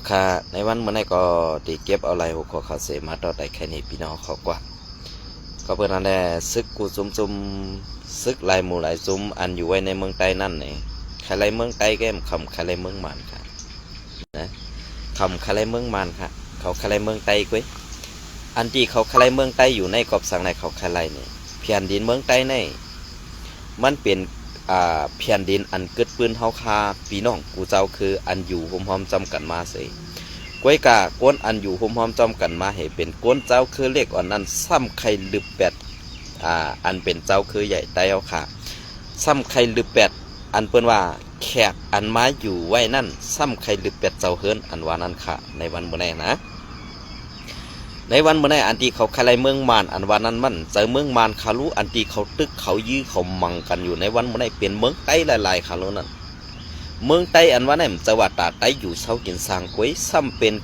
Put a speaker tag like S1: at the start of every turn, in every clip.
S1: ค่ะในวันเมื่อไหร่ก็ตีเก็บเอาไรหัวข้อข่าวเสมาต่อแต่แค่นี้พี่น้องเขากว่าก็เพื่อนนั่นแหละซึกกูซุ่มซึกลายหมู่หลายซุ่มอันอยู่ไว้ในเมืองใต้นั่นเนี่ยใครไรเมืองใต้แก้มคำใครไรเมืองมันค่ะนะคำใครไรเมืองมันค่ะเขาใครไรเมืองใต้กุ้ยอันที่เขาใครไรเมืองใต้อยู่ในกอบสังในเขาใครไรเนี่ยเพียนดินเมืองใต้ในมันเป็นเพียนดินอันเกิดปืนเฮาคาพี่น้องกูเจ้าคืออันอยู่หอมๆจำกันมาสิก้วยกาก้นอันอยู่หอมๆจำกันมาให้เป็นก้นเจ้าคือเล็กอ่อนนั้นซ้ำไข่ลึบแปดอันเป็นเจ้าคือใหญ่ไตเอาค่ะซ้ำไข่ลึบแปดอันเปิ้นว่าแขกอันมาอยู่ไว้นั่นซ้ำไข่ลึบแปดเจ้าเฮิรนอันว่านั้นค่ะในวันเมื่อไหร่นะในวันเมื่อไหร่อันที่เขาคลายเมืองมารอันว่านั้นมันเจอเมืองมารคารุอันที่เขาตึกเขายื้อเขามังกันอยู่ในวันเมื่อไหร่เปลี่ยนเมืองใต้หลายๆคารุนั้นเมืองใต้อันว่านั้นจะว่าตาใต้อยู่เสากินสร้างก้วยซ้ำเป็น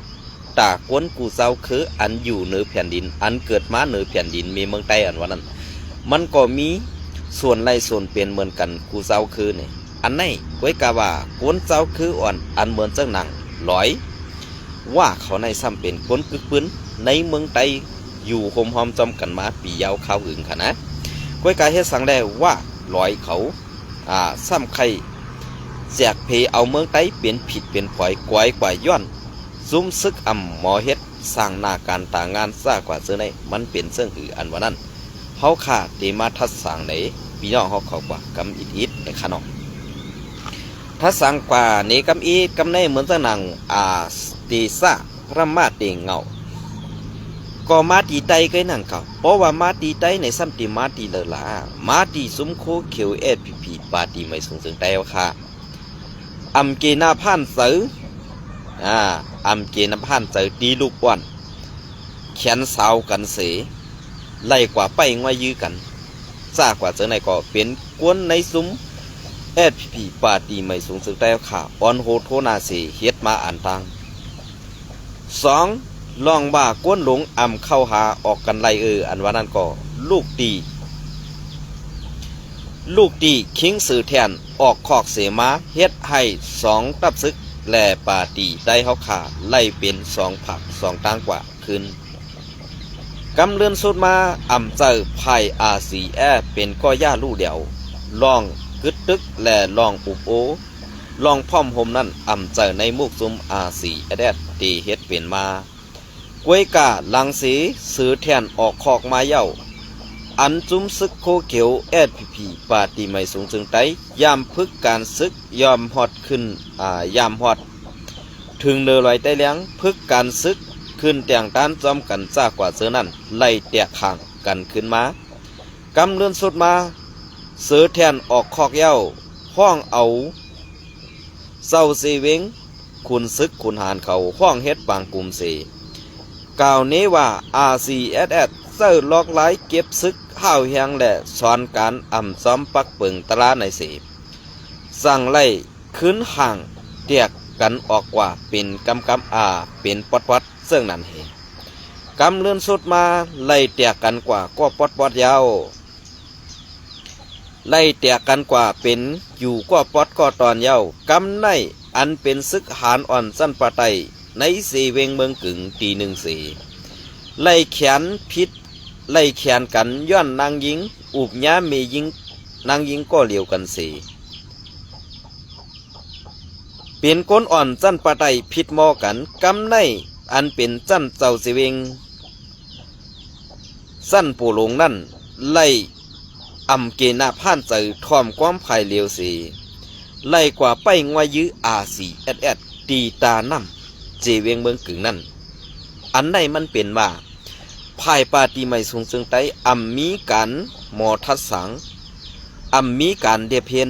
S1: ตากวนกูเจ้าคืออันอยู่เหนือแผ่นดินอันเกิดมาเหนือแผ่นดินมีเมืองใต้อันว่านั้นมันก็มีส่วนไรส่วนเปลี่ยนเหมือนกันกูเจ้าคือเนี่ยอันไหนก้วยกาว่ากวนเจ้าคืออ่อนอันเหมือนเจ้าหนังลอยว่าเขาในซ้ำเป็นคนกึกปืนในเมืองไต้อยู่หอมจอมกันมาปียาวข้าวอื่นค่ะนะก้วยกาเฮ็ดสั่งได้ว่าลอยเขาซ้ำใครแจกเพเอาเมืองไต้เปลี่ยนผิดเปลี่ยนปล่อยกวายกว่าย้อนซุ่มซึกหมอเฮ็ดสร้างหน้าการต่างงานซ่ากว่าเสื้อในมันเปลี่ยนเสื้อหืออันว่านั้นเขาขาดเตมาทัดสั่งไหนพี่น้องเขากว่ากำอิดในขนมทัดสั่งกว่านี้กำอิดกำในเหมือนเสื้อหนังตีซ่าพระมาเตียงเงาก็มาตีไตก็นั่งเก่าเพราะว่ามาตีไตในซ้ำตีมาตีเลล่ามาตีซุ้มโคเขียวพีปาตีไม่สูงถึงไตเอาค่ะเกนาพันเสือเกนาพันเสือตีลูกป้อนแขนสาวกันเสไล่กว่าไปงวยยื้อกันซ่ากว่าเจอในก็เป็นกวนในซุ้มพีปาตีไม่สูงถึงไตเอาค่ะออนโฮโทนาเสเฮ็ดมาอ่านตัง2ลองบ่าก้นหลงเข้าหาออกกันไรอันว่านั้นก็ลูกตีคิงสื่อแทนออกคอกเสมาเฮ็ดให้2ตับซึกแลปาตีได้เฮาขาไล่เป็น2ผัก2ตั้งกว่าขึ้นกำเลื่อนสุดมาเจอไผ่RCAเป็นก้อย่าลู่เดียวลองกึดตึกแลลองปุบโอลองพ่อมห่มนั่นเจอในมุกซุมRCAตีเฮ็ดเป็นมากวยกาลังสีซื้อแทนออกคอกมาเย้าอันจุ้มซึกโคเขียวพีปาตีไม่สูงจึงไตยามพึกการซึกยอมฮอดขึ้นยามฮอดถึงเนือลอยไตเลี้ยงพึกการซึกขึ้นแต่งต้านจอมกันจ้ากว่าเสือนั่นไล่แตกห่างกันขึ้นมากำเลื่อนสุดมาซื้อแทนออกคอกเย้าห้องเอาเศร้าเสเวงคุณซึกคุณหานเขาห้องเฮ็ดปางกลุ่มเสกล่าวนี้ว่า RCSS เสื้อลอกไล่เก็บซึกข้าวแหงและสอนการซ้อมปักเปิงตราในสีสั่งไล่ขึ้นห่างเตียกกันออกกว่าเป็นกำเป็นปอดซึ่งนั่นเหกำเลื่อนสุดมาไล่เตียกกันกว่าก็ปอดยาวไล่เตียกกันกว่าเป็นอยู่ก็ปอดก็ตอนยาวกำในอันเป็นซึกหานอ่อนสั้นปะไตในสีเวงเมืองกึ่งตี1 ไล่แขนพิษไล่แขนกันย้อนนางยิงอุบย้าเมยิงนางยิงก็เหลียวกันสีเป็นก้นอ่อนจันปะไตพิษมอกันกำในอันเป็นจันเจ้าสีเวงสั้นปูหลงนั่นไล่เกนาผ่านใจทอมความภายเหลียวสีไล่กว่าไปงวยื้อRCSSตีตาน้ำเจเวียงเมืองกึ่งนั่นอันไหนมันเป็นว่าภายปาตีไม่สูงซึ่งไตมีการหมอทัดสังมีการเดเพน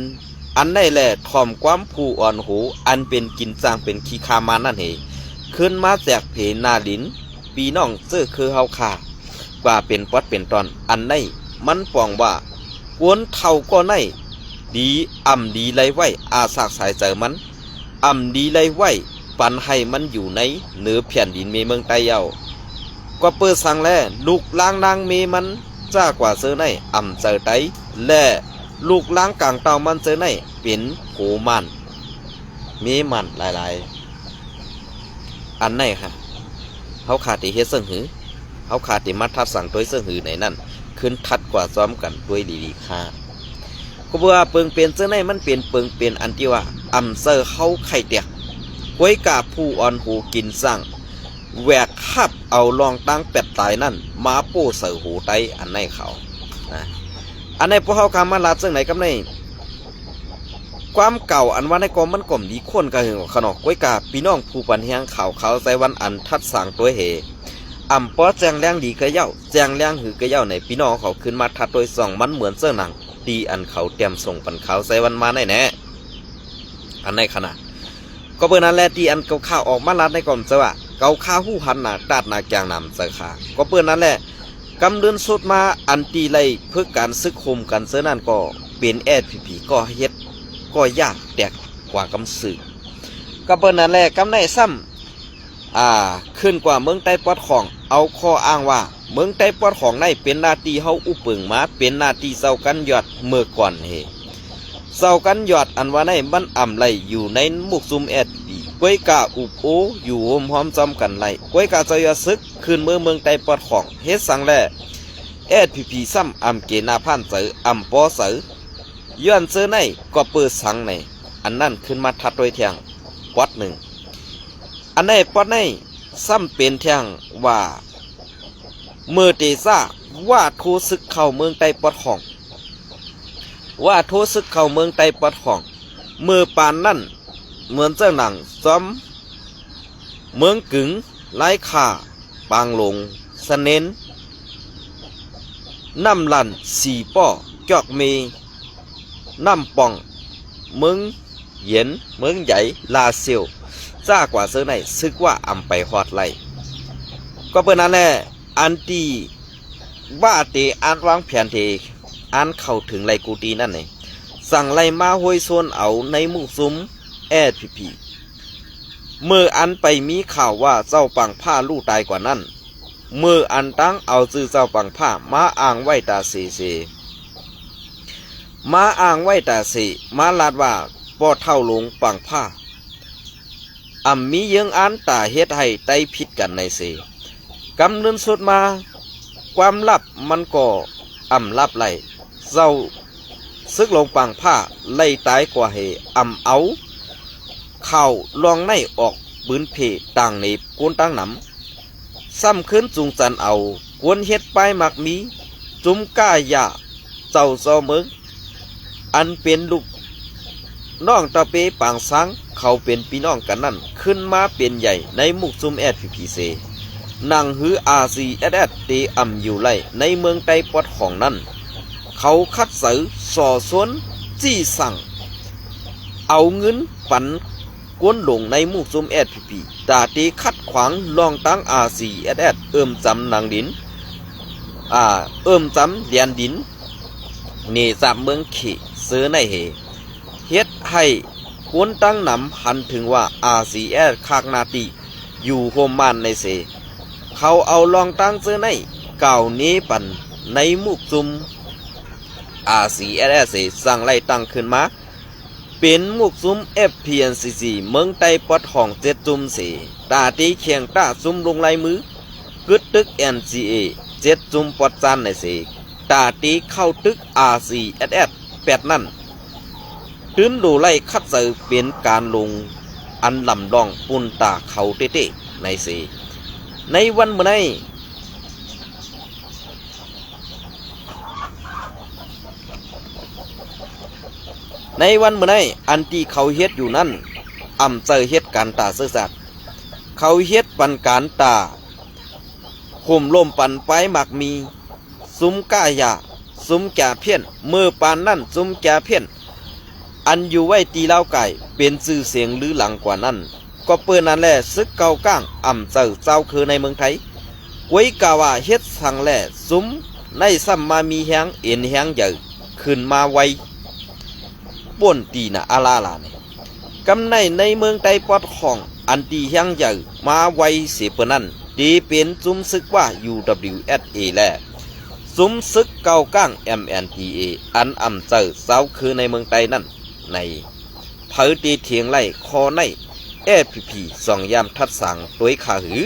S1: อันไหนแหละทอมความผู้อ่อนหูอันเป็นกินจางเป็นขี้คามานั่นเหขึ้นมาแจกเพนาลินปีน้องเสื้อคือเฮาคากว่าเป็นปอดเป็นตอนอันไหนมันปองว่ากวนเท่าก็ไหนดีดีไรไว้สากสายเจอมันดีไรไว้ปันให้มันอยู่ในเหนือแผ่นดินเมืองไต้เย้าก็เปิดสั่งแลลูกล้างนางมันจ้ากว่าเสือในเจอไตและลูกล้างกลางเตามันเสือในเป็นโหมันมันหลาย อันไหนค่ะเขาขาดที่เฮ็ดเสื่องหือเขาขาดที่มัดทัดสั่งตัวเสื่องหือในนั่นขึ้นทัดกว่าซ้อมกันด้วยดีๆค่ะก็ว่าเปิงเป็นเสื้อในมันเปลี่ยนเปิงเป็นอันที่ว่าอำเซอร์เขาไข่เตียกกวยกาผู้อ่อนหูกินสร้างแหวกคับเอาลองตั้งเป็ดตายนั่นมาโป้เสือหูไตอันในเขาอันในพวกเขาคำมาลาดซึ่งไหนกับในความเก่าอันว่าในกรมมันกลมดีคนกระหึ่งขนอกกวยกาพี่น้องผู้ปันเฮียงข่าวเขาใส่วันอันทัดสั่งตัวเหอำป้อแจงแรงดีกระเย้าแจงแรงหือกระเย้าในพี่น้องเขาขึ้นมาทัดโดยส่องมันเหมือนเสื้อหนังตีอันเขาเตรียมส่งปันเขาใส่วันมาแน่อันในขณะก็เบอร์นั้นแหละที่อันเก่าข้าวออกมาลาดในกรมเสวะเก่าข้าวหู้หันหนาดาดหนาแกงนำเสือขาก็เบอร์นั้นแหละกำเดินสุดมาอันตีไล่เพื่อการซึกคมกันเสื้อนั่นก็เป็นแอดผีก็เฮ็ดก็ยากแตกกว่ากำสือก็เบอร์นั้นแหละกำในซ้ำขึ้นกว่าเมืองใต้ปอดของเอาข้ออ้างว่าเมืองใต้ปอดของในเป็นหน้าที่เฮาอุปึงมาเป็นหน้าที่เซากันยอดเมื่อก่อนเฮเซากันยอดอันว่าในบ้านอ่ำไหลอยู่ในมุกซุมแอดปีกวยกาอุบโออยู่หอมจอมกันไหลกวยกาเจยซึกขึ้นเมืองใต้ปอดของเฮ็ดสังแลแอดพีซ้ำอ่ำเกนาพันเสืออ่ำปอเสือย้อนเสือในก็เปิดสังในอันนั้นขึ้นมาทัดโดยเทียงปอดหนึ่งอันในปอดในซ้ำเป็นเทียงว่าเมื่อเตซ่าว่าโทศึกเข้าเมืองใต้ปอดของว่าโทศึกเข้าเมืองใต้ปอดของเมื่อปานนั่นเหมือนเจ้าหนังซ้อมเมืองกึ๋งไร้ข่าปางหลงสะเน้นน้ำลันสีป้อจอกเมน้ำป่องเมืองเหย็นเมืองใหญ่ลาเซียวจ้ากว่าเสื้อในซึกว่าอำไปฮอดไล่ก็เปิดนั่นแหละอันตีว่าเตอันวางแผนเทอันเข้าถึงไล่กูตีนั่นเองสั่งไล่มาห้วยโซนเอาในมุกซุ้มแอดพีเมื่ออันไปมีข่าวว่าเจ้าปังผ้าลู่ตายกว่านั้นเมื่ออันตั้งเอาซื้อเจ้าปังผ้ามาอ่างไว้ตาเสมาอ่างไว้ตาเสมาลาดว่าป่อเท่าลงปังผ้ามีเยื้องอันตาเฮ็ดให้ไตผิดกันในเสกำเนินสุดมาความลับมันก็ลับไหลเจ้าซึกลงปังผ้าไล่ตายกว่าเหเอาข่าวลองในออกปืนเพต่างในกวนตั้งหนำซ้ำขึ้นจุงจันเอากวนเฮ็ดไปมักมีจุ้มก้ายาเจ้าเมืองอันเป็นลูกน้องตะเปปางสังเขาเป็นพี่น้องกันนั่นขึ้นมาเป็นใหญ่ในมุกซุมแอดพีเซนั่งหือRCSSเตอยู่ไล่ในเมืองไต้ปอดของนั่นเขาคัดเสือส่อสวนจี้สั่งเอาเงินปันกวนหลงในมุกซุมแอดพีตาตีคัดขวางลองตั้งRCSSจำนางดินจำเลียนดินเนจามเมืองเขเสือในเหเฮ็ดให้กวนตั้งนำหันถึงว่า RCS คากนาตีอยู่โฮมมันในเสเขาเอาลองตั้งเสื้อในเก่านี้ปันในมุกซุม RCS สั่งไล่ตั้งขึ้นมาเป็นมุกซุม FPNCC เมืองไต้ปอดของ7จุ่มเสตาตีเคียงตาซุมลงลายมือกึดตึก NCA 7จุ่มปอดจานในเสตาตีเข้าตึก RCS 8นั่นตื้นดูไล่คัดเสือเป็นการลงอันลำดองปุ่นตาเขาเตะในเสในวันเมื่อในวันเมื่อในอันที่เขาเฮ็ดอยู่นั่นเจอเฮ็ดการตาเสือสัตว์เขาเฮ็ดปันการตาห่มลมปันไปหมักมีซุ้มก้ายาซุ้มแก่เพี้ยนเมื่อปานนั่นซุ้มแก่เพี้ยนอันอยู่ไว้ตีเล่าไก่เป็นชื่อเสียงลือหลังกว่านั้นก็เปิดนั่นแหละซึกเก่าก้างเจ้าคือในเมืองไทยกวยกาว่าเฮ็ดสังแหล่ซุ้มในซ้ำมามีแหงเอ็นแหงใหญ่ขึ้นมาไวป่นตีนะอาลาลาเนี่ยกำในเมืองไทยปอดของอันตีแหงใหญ่มาไวเสียเปนั่นดีเป็นซุ้มซึกว่า UWSA แหละซุ้มซึกเก่าก้าง MNTA อันเจ้าคือในเมืองไทยนั่นในเผยตีเถียงไล่คอใน FPP สองยามทัดสังโดยขาหือ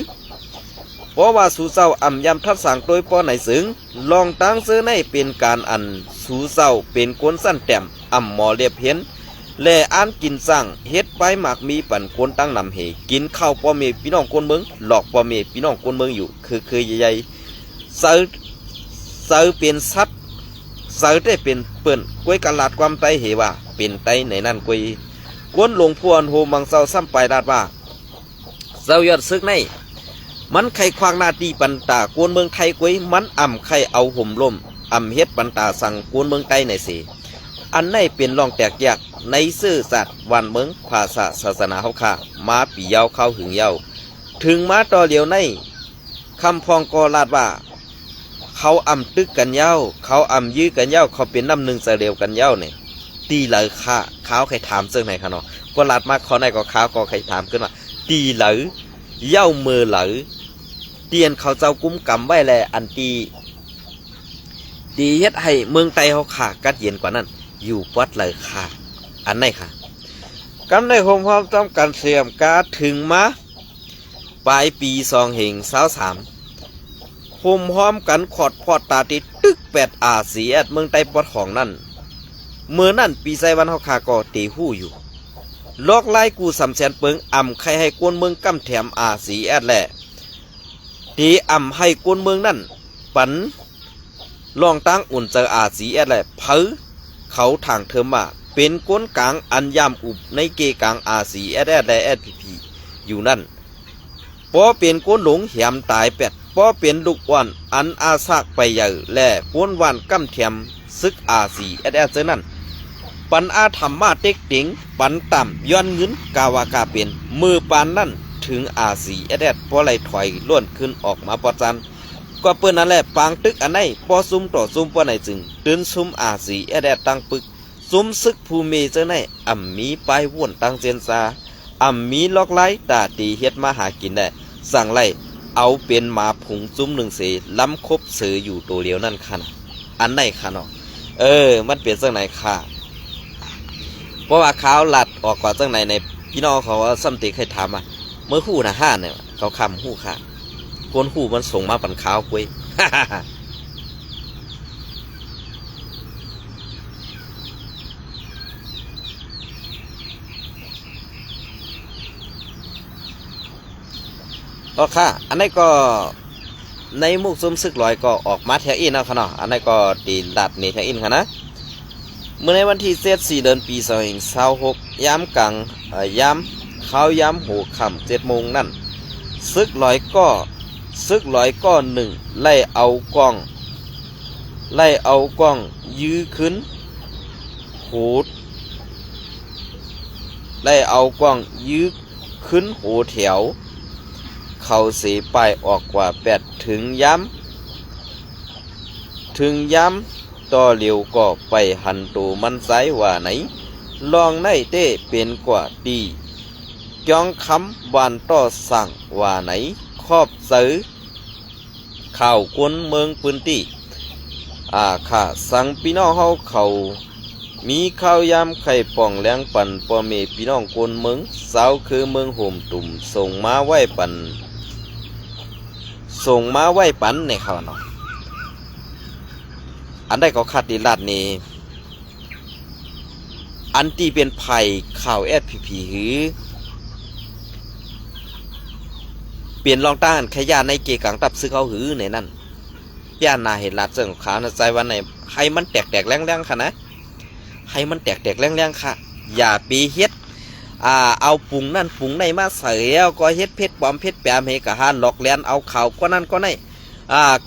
S1: เพราะว่าสู่เศร้าอ่ำยามทัดสังโดยป้อไหนสึงลองตั้งเสื้อในเป็นการอันสู่เศร้าเป็นกวนสั้นแต้มอ่ำหมอเรียบเห็นและอ่านกินสั่งเฮ็ดไปหมากมีปั่นคนตั้งนำเหกินข้าวป้อเมพี่น้องคนเมืองหลอกป้อเมพี่น้องคนเมืองอยู่คือใหญ่ๆเสือเป็นสัตว์เสือได้เป็นเปิ้นกวยกะลาดความไตเหว่าเป็นไตในนั่นกวยกวนหลวงพวนโฮมังเศร้าซ้ำไปลาดว่าเศร้ายอดซึกในมันไข่ควางนาตีปันตากวนเมืองไทยกวยมันอ่ำไข่เอาห่มล่มอ่ำเฮ็ดปันตาสั่งกวนเมืองไตในเสอันในเป็นรองแตกยากในซื่อสัตว์วันเมืองภาษาศาสนาเฮาค่ะมาปีเยาเข้าหึงเยาถึงมาต่อเหลียวในคำพองกอลาดว่าเขาอ่ำตึกกันเย้าเขาอ่ำยื้อกันเย้าเขาเป็นน้ำหนึ่งเสเดียวกันเย้าเนี่ยตีเหลือค่ะเขาใครถามซึ่งไหนคะเนาะก็ลาดมากเขาในก็เขาก็ใครถามขึ้นว่าตีเหลือเย้ามือเหลือเตียนเขาเจ้ากุ้มกำไว้แลอันตีเฮ็ดให้เมืองไตเขาขากัดเย็นกว่านั้นอยู่วัดเลยค่ะอันไหนค่ะกำในโฮมพร้อมต้องการเสียมกาถึงมาปลายปี23โฮมพร้อมกันขอดพอดตาติตึก8อาเซียเมืองไตปอดของนั่นเมื่อนั่นปีไซวันเฮาขาก็ตีหู้อยู่ลอกไล่กูสำแสนเปิงอ่ำใครให้กวนเมืองกำแถมอาเซียแหละตีอ่ำให้กวนเมืองนั่นปันลองตั้งอุ่นเจออาเซียแหละเผอเขาทางเธอมาเป็นก้นกลางอันยามอุบในเกกลางอาซีSPP อยู่นั่นพอเป็นก้นหลงเหี่ยมตายเป็ดพอเป็นลูกอ่อนอันอาซากไปใหญ่แล่ป้วนวันกำเทียมซึกอาซีเจนั่นปันอาธรรมมาเต็กติงปันต่ำย้อนเงินกาวากาเป็นมือปานนั่นถึงอาซีพอไหลถอยล้วนขึ้นออกมาปอจันก็เปิ้นนั่นแหละปางตึกอันไหนพอซุ่มต่อซุ่มปอไหนจึงตื่นซุ่มอาซีตั้งปึกซุ่มซึกภูมิเจ้าไหนอ่ำมีไปว่นตั้งเจนซาอ่ำมีล็อกไล่ตาตีเฮ็ดมาหากินได้สั่งไล่เอาเป็นหมาผงซุ่มหนึ่งเสล้ำคบเสืออยู่ตัวเดียวนั่นค่ะอันไหนค่ะเนาะมันเปลี่ยนจังไหนค่ะเพราะว่าขาวหลัดออกกว่าจังไหนในพี่น้องเขาว่าซ้ำตีเคยถามมาเมื่อคู่นะห้าเนี่ยเขาคำคู่ค่ะคนหูมันส่งมาปั่นขาวคุย ก็ค่ะอันนี้ก็ในมุกซุ่มซึกลอยก็ออกมาแถวอินนะค่ะเนาะอันนี้ก็ตีลัดนี่แถวอินค่ะนะเมื่อในวันที่4 เดือนปี2026ย้ำกลางย้ำเขาย้ำหูค่ำ7 โมงนั่นซึกลอยก็หนึ่งไล่เอากล้องยื้อขึ้นโหดไล่เอากล้องยื้อขึ้นโหแถวเขาเสียไปออกกว่า8ถึงย้ำต่อเร็วก็ไปหันตูมันไซว่าไหนลองในเต้เป็นกว่าดีจ้องคำบานต่อสั่งว่าไหนครอบซื้อข่าวกวนเมืองพื้นที่ค่ะสั่งพี่น้องเฮาเขามีข้าวยำไข่ป่องแรงปั่นปอเมพี่น้องกวนเมืองสาวคือเมืองห่มตุ่มส่งมาไหว้ปั่นในข่าวเนาะอันใดก็ขาดดีลาดนี้อันที่เป็นภัยข่าว SPP หือเปลี่ยนรองต้านขยะในเกกังตับซื้อเขาหือในนั่นย่านาเห็นลาดเจิงขาในใจวันไหนให้มันแตกแรงๆค่ะนะให้มันแตกแรงๆค่ะอย่าปีเฮ็ดเอาปุงนั่นปุงในมาใส่แล้วก็เฮ็ดเพชรปลอมเพชรแปมเฮกะหันหลอกแลนเอาข่าวก็นั่นก็ใน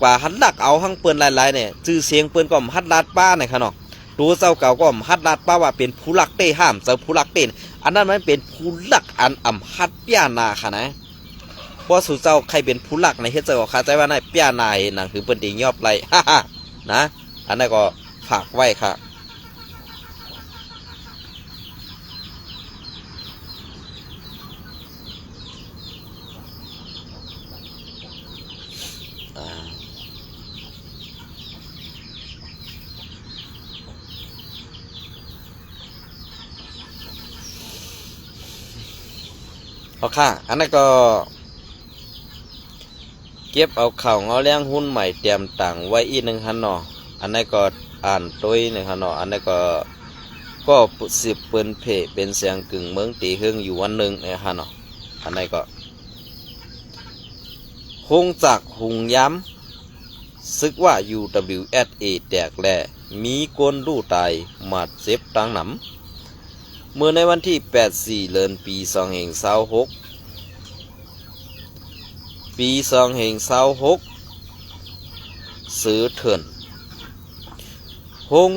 S1: กว่าหันลักเอาหั่งเปิ้นหลายๆเนี่ยชื่อเสียงเปิ้นก็หัดลาดป้าเนี่ยค่ะเนาะตัวเจ้าเก่าก็หัดลาดป้าว่าเป็นผู้ลักเต้ห้ามเจ้าผู้ลักเต้อันนั้นมันเป็นผู้ลักอันหัดป้านาค่ะนะพอสู่เจ้าใครเป็นผู้ลักในเฮ็ดเจ้าก็เข้าใจว่าในป้านานั่นคือเปิ้นตียอบไล่นะอันนั้นก็ฝากไว้ค่ะ เอาค่ะอันนั้นก็เก็บเอาข่าวเงาเลี้ยงหุ้นใหม่เตรียมต่างไว้อีกหนึ่งฮันเนาะอันนั้นก็อ่านตัวหนึ่งฮันเนาะอันนั้นก็สิบเปิ้นเพเป็นเสียงกึ่งเมืองตีหึงอยู่วันหนึ่งไอ้ฮันเนาะอันนั้นก็หงจากหุงย้ำซึกว่า UWSA แตกแหล่มีคนรู้ตายหมัดเจ็บตังหนำเมื่อในวันที่8 เดือนปี2026ปี2026ซื้อเถื่อนหง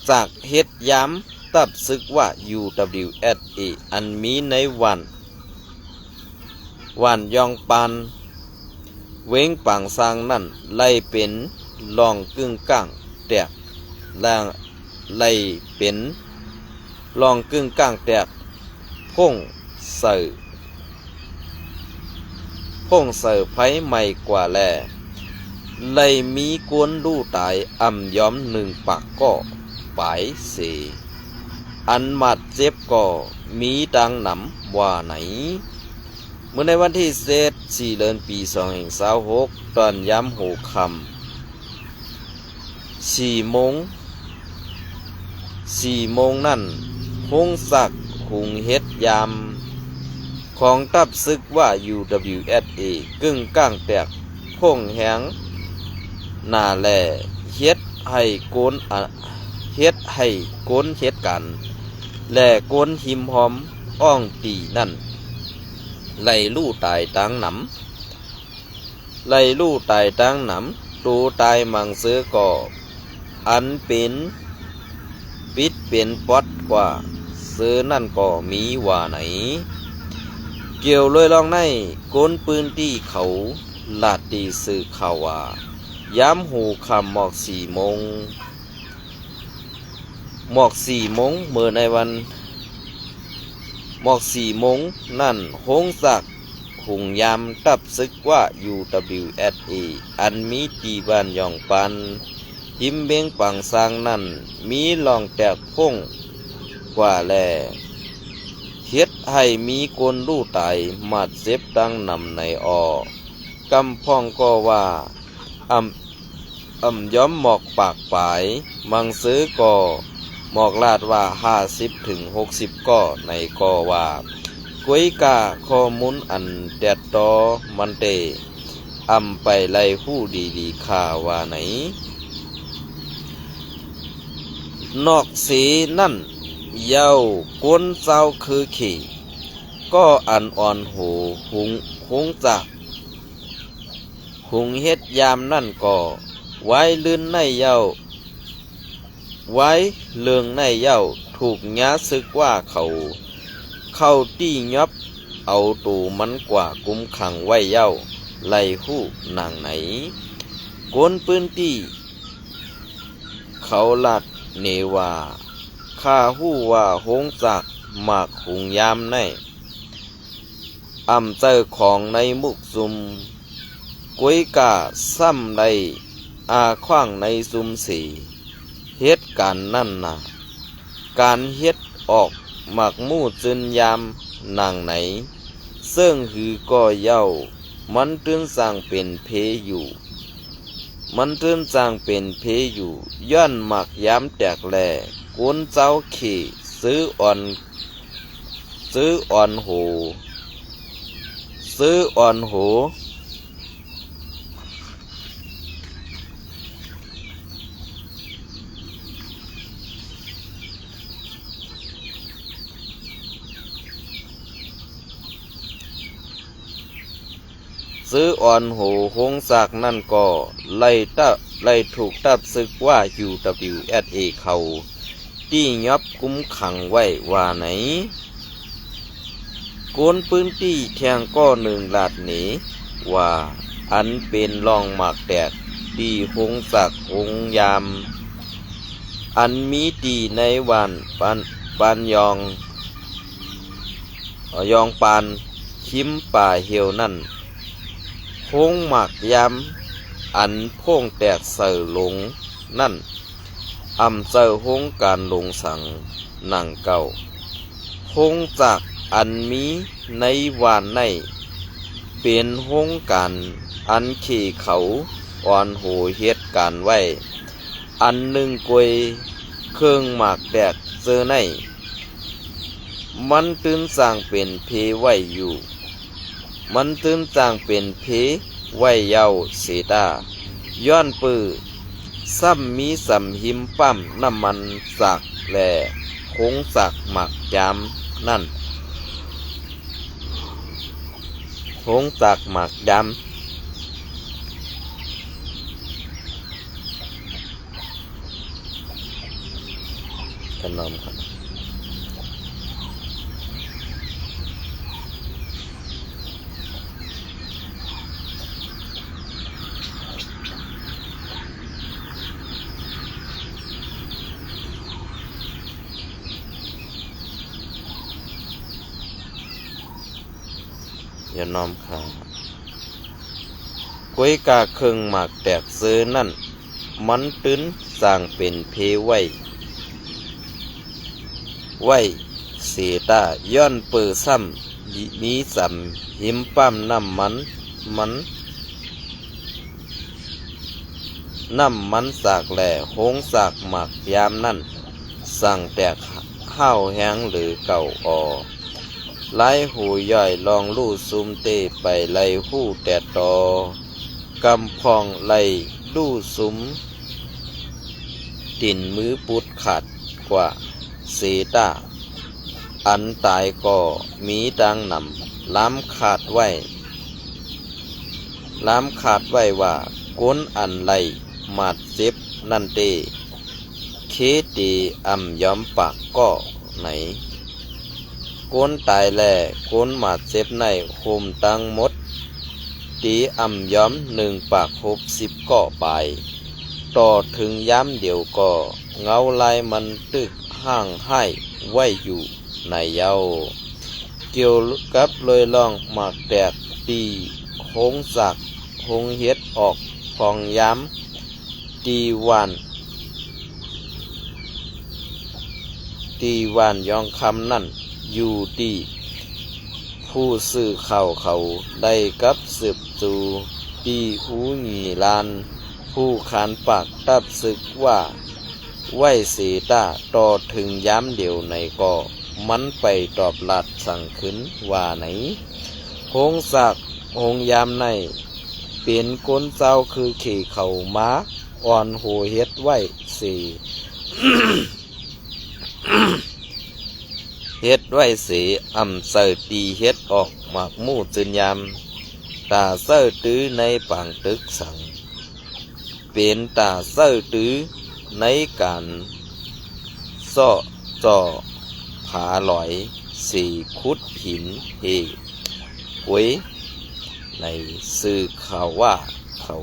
S1: จากเฮ็ดย้ำตับซึกว่า UWSA อันมีในวันยองปานเว้งปังสร้างนั่นไล่เป็นลองกึ่งก้างแตกล่างไล่เป็นลองกึ่งก้างแตกพ่งเสือไผใหม่กว่าแลไล่มีกวนดูตายอ่ำย้อมหนึ่งปากก็ปายเสอันมัดเจ็บก็มีดังหนำว่าไหนเมื่อในวันที่4 เดือนปี2026ตอนย้ำหูคำ4 โมงนั่นหงสักหุงเฮ็ดยามของตับซึกว่า UWSA กึ่งก้างแตกพ่งแหงหน้าแลเฮ็ดให้โกนเฮ็ดกันแลโกนหิมหอมอ้องตีนั่นไล่ลู่ตายตังหนำตูตายมังซื้อก่ออันเป็นปิดเป็นปอดกว่าซื้อนั่นก็มีว่าไหนเกี่ยวเลยลองในก้นปืนที่เขาลาดตีสื่อข่าวว่าย้ำหูคำหมอก4 โมงเมื่อในวันหมอก4 โมงนั่นหงสักหุงยามตับซึกว่า UWSA อันมีตีบ้านยองปันหิมเบงปังสร้างนั่นมีลองแตกพงกว่าแลเฮ็ดให้มีคนรู้ตายมาดเจ็บดังนำในกำพ่องก็ว่าย้อมหมอกปากปายมังซื้อก็หมอกลาดว่า50-60ก็ในก็ว่ากุ้ยกาข้อมูลอันแดดตอมันเตไปไล่หู้ดีข่าว่าไหนนอกสีนั่นเย้าก้นเจ้าคือขี่ก็อันอ่อนหูหุงจากหุงเฮ็ดยามนั่นก็ไว้ลื่นในเย้าไว้เลืองในเย้าถูกย้าซึกว่าเข้าตี้ยับเอาตูมันกว่ากุมขังไว้เย้าไล่หู้นางไหนก้นปืนตี้เขาลัดเนว่าข้าหู้ว่าหงจากหมากหุงยามในเจอของในมุกซุมกุ้ยกาซ้ำในขว้างในซุมสีเฮ็ดการนั่นนะการเฮ็ดออกหมักมู่จึนยามนางไหนซึ่งหือก็เย้ามันตื้นสร้างเป็นเพอยู่ย้อนหมักย้ำแตกแหล่กุนเจ้าขี่ซื้ออ่อนโหหงสากนั่นก็ไล่ถูกตับซึกว่า UWSA เขาที่ยับกุมขังไว้ว่าไหนโกนปืนที่แทงก็หนึ่งลาดหนีว่าอันเป็นลองหมากแตกที่หงสากหงยามอันมีตีในวันปานยองปานคิมป่าเหี่ยวนั่นพงหมักยำอันพงแตกเสือหลงนั่นเสือหงการลงสั่งหนังเก่าหงจาก อันมีในวานในเป็นหงการอันขี่เขาอ่อนโหเฮ็ดการไว้อันหนึ่งกวยเครื่องหมากแดกเจอในมันตื่นสร้างเป็นเพไว้อยู่มันตื่นสร้างเป็นเพไว้เยาเสดาย้อนปือซ้ำมีสำหิมปั้มน้ำมันสักแหล่คงสักหมักยามนั่นคงสักหมักยามขนมครับอย่านอมค่ะกวยกาเครื่องหมากแตกซื้อนั่นมันตื้นสร้างเป็นเพไว้เสตาย้อนเปิดซ้ำมีสำหิมปั้มน้ำมันสากแหล่โหงสากหมักยามนั่นสั่งแตกข้าวแห้งหรือเก่าไล่หูย่อยลองลู่ซุมเตไปไล่หูแต่ตอกำพองไล่ลู่ซุมตินมือปุดขาดกว่าเสตาอันตายก็มีดังนำล้ำขาดไว้ว่าก้นอันไล่มาดเจ็บนั่นเตเคตีอ่ำย้อมปากก็ไหนก้นตายแล่ก้นมาดเจ็บในโคมตั้งมดตีอ่ำย้อม1 ปาก60ก็ไปต่อถึงย้ำเดียวก็เงาลายมันตึกห่างให้ไว้อยู่ในเย้าเกี่ยวกับเลยลองหมากแตกตีหงสักหงเฮ็ดออกพองย้ำตีวันยองคำนั่นอยู่ตีผู้ซื้อเขาได้กับสืบจูตีหูหงีลานผู้ขานปากตับศึกว่าไหวเสตาต่อถึงย้ำเดียวในก็มันไปตอบลัดสั่งขึ้นว่าไหนหงสักหงยามในเป็นก้นเจ้าคือขี่เขาม้าอ่อนโหเฮ็ดไว้สีเฮ็ดไว้สีอ่ำเสิร์ตีเฮ็ดออกหมากมู่จึนยามตาเสิร์ตื้อในปังตึกสั่งเป็นตาเสิร์ตื้อในการซ่อจ่อผาหลอยสีคุดหินเฮหวยในสื่อข่าวว่าเขา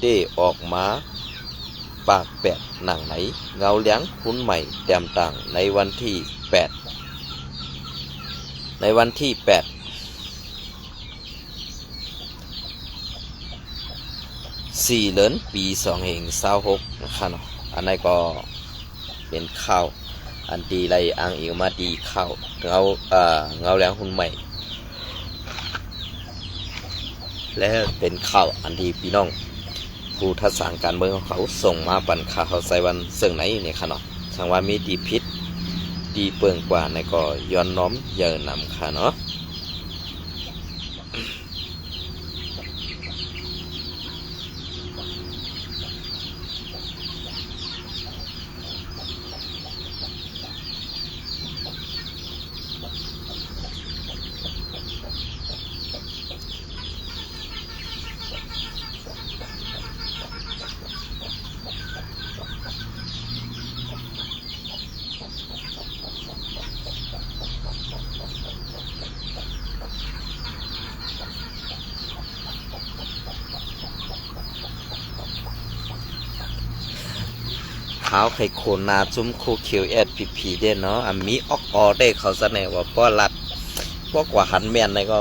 S1: ได้ออกมาปากแปดหนังไหนเงาเลี้ยงคุ้นใหม่แต้มต่างในวันที่84เดือนปี2526นะครับเนาะอันนี้ก็เป็นข้าวอันดีไรอ้างอิงมาดีข้าวเงาแรงหุ่นใหม่และเป็นข้าวอันดีพี่น้องผู้ทัศนการเมืองของเขาส่งมาบันข่าวเขาใส่วันเสื่องไหนเนี่ยค่ะเนาะทางว่ามีดีพิษดีเปิงกว่าในก็ย้อนน้อมเยอะนำค่ะเนาะ ขาวไข่โคนนาจุ้มคูคิวเอสพีเด้เนาะมีออกได้เขาเสนอว่าป้อรัดพวกว่าหันแม่นในก็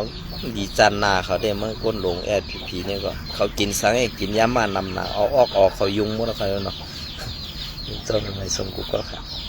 S1: ดีจันนาเขาได้เมื่อก้นหลงเอสพีเนี่ยก็เขากินสังให้กินย้ำมานำนาเอาออกเขายุงหมดแล้วเขาเนาะเจ้าทำไมส่งกูก็ค่ะ